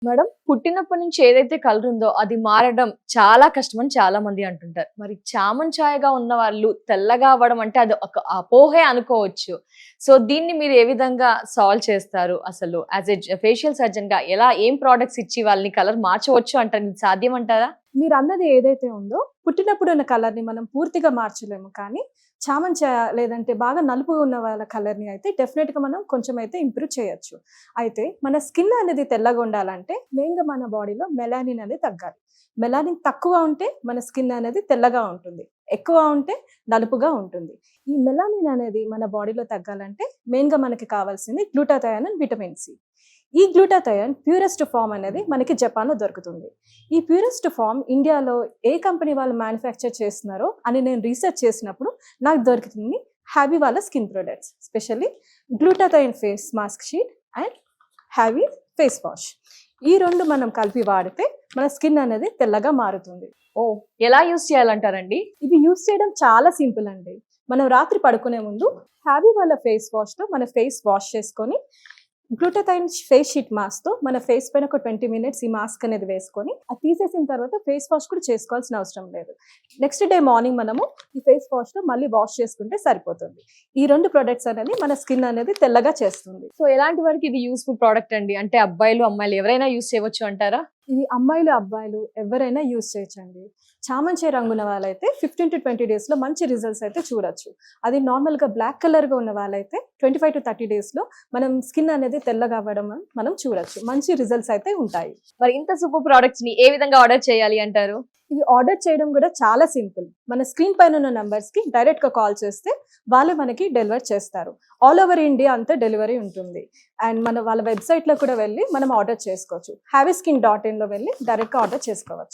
Madam పుట్టినప్పటి నుంచి ఏదైతే కలర్ ఉందో అది మారడం చాలా కష్టమని చాలా మంది అంటుంటారు. మరి చామన్ ఛాయగా ఉన్న వాళ్ళు తెల్లగా అవ్వడం అంటే అది ఒక అపోహే అనుకోవచ్చు. సో దీన్ని మీరు ఏ విధంగా సాల్వ్ చేస్తారు? అసలు యాస్ ఎ ఫేషియల్ సర్జన్‌గా ఏం ప్రొడక్ట్స్ ఇచ్చి వాళ్ళని కలర్ మార్చవచ్చు అంటారు. ఇది సాధ్యమంటారా? మీరన్నది ఏదైతే ఉందో పుట్టినప్పుడు ఉన్న కలర్‌ని మనం పూర్తిగా మార్చలేము. కానీ చామన్ ఛాయ లేదంటే బాగా నలుపుగా ఉన్న వాళ్ళ కలర్‌ని అయితే డెఫినెట్‌గా మనం కొంచెం అయితే ఇంప్రూవ్ చేయొచ్చు. అయితే మన స్కిన్ అనేది తెల్లగా ఉండాలంటే మెయిన్‌గా మన బాడీలో మెలానిన్ అనేది తగ్గాలి. మెలానిన్ తక్కువ ఉంటే మన స్కిన్ అనేది తెల్లగా ఉంటుంది. ఎక్కువ ఉంటే నలుపుగా ఉంటుంది. ఈ మెలానిన్ అనేది మన బాడీలో తగ్గాలంటే మెయిన్‌గా మనకి కావాల్సింది గ్లూటాథయోన్ అండ్ విటమిన్ సి. ఈ గ్లూటాథయోన్ ప్యూరెస్ట్ ఫామ్ అనేది మనకి జపాన్‌లో దొరుకుతుంది. ఈ ప్యూరెస్ట్ ఫామ్ ఇండియాలో ఏ కంపెనీ వాళ్ళు మ్యానుఫ్యాక్చర్ చేస్తున్నారో అని నేను రీసెర్చ్ చేసినప్పుడు నాకు దొరికింది హ్యావీ వాళ్ళ skin products. Specially glutathione face mask sheet and heavy face wash. ఈ 2 మనం కలిపి వాడితే మన స్కిన్ అనేది తెల్లగా మారుతుంది. ఓహ్! ఎలా యూజ్ చేయాలంటారండి? ఇది యూజ్ చేయడం చాలా సింపుల్ అండి. మనం రాత్రి పడుకునే ముందు హ్యావీ వాళ్ళ ఫేస్ వాష్‌తో మన ఫేస్ వాష్ చేసుకొని గ్లూటాథయోన్ ఫేస్ షీట్ మాస్క్‌తో మన ఫేస్ పైన ఒక 20 మినిట్స్ ఈ మాస్క్ అనేది వేసుకొని అది తీసేసిన తర్వాత ఫేస్ వాష్ కూడా చేసుకోవాల్సిన అవసరం లేదు. నెక్స్ట్ డే మార్నింగ్ మనము ఈ ఫేస్ వాష్‌తో మళ్ళీ వాష్ చేసుకుంటే సరిపోతుంది. ఈ 2 ప్రొడక్ట్స్ అనేది మన స్కిన్ అనేది తెల్లగా చేస్తుంది. సో ఎలాంటి వారికి ఇది యూజ్‌ఫుల్ ప్రొడక్ట్ అండి? అంటే అబ్బాయిలు, అమ్మాయిలు ఎవరైనా యూజ్ చేయవచ్చు అంటారా? ఇది అమ్మాయిలు, అబ్బాయిలు ఎవరైనా యూజ్ చేయొచ్చండి. చామన్ ఛాయ రంగున్న వాళ్ళైతే 15 to 20 డేస్‌లో మంచి రిజల్ట్స్ అయితే చూడొచ్చు. అది నార్మల్‌గా బ్లాక్ కలర్‌గా ఉన్న వాళ్ళైతే 25 to 30 డేస్‌లో మనం స్కిన్ అనేది తెల్లగా అవ్వడం మనం చూడొచ్చు. మంచి రిజల్ట్స్ అయితే ఉంటాయి. మరి ఇంత సూపర్ ప్రొడక్ట్స్‌ని ఏ విధంగా ఆర్డర్ చేయాలి అంటారు? ఇది ఆర్డర్ చేయడం కూడా చాలా సింపుల్. మన స్క్రీన్ పైన ఉన్న నంబర్స్‌కి డైరెక్ట్‌గా కాల్ చేస్తే వాళ్ళే మనకి డెలివర్ చేస్తారు. ఆల్ ఓవర్ ఇండియా అంతా డెలివరీ ఉంటుంది. అండ్ వాళ్ళ వెబ్‌సైట్‌లో కూడా వెళ్ళి మనం ఆర్డర్ చేసుకోవచ్చు. havyskin.in వెళ్ళి డైరెక్ట్‌గా ఆర్డర్ చేసుకోవచ్చు.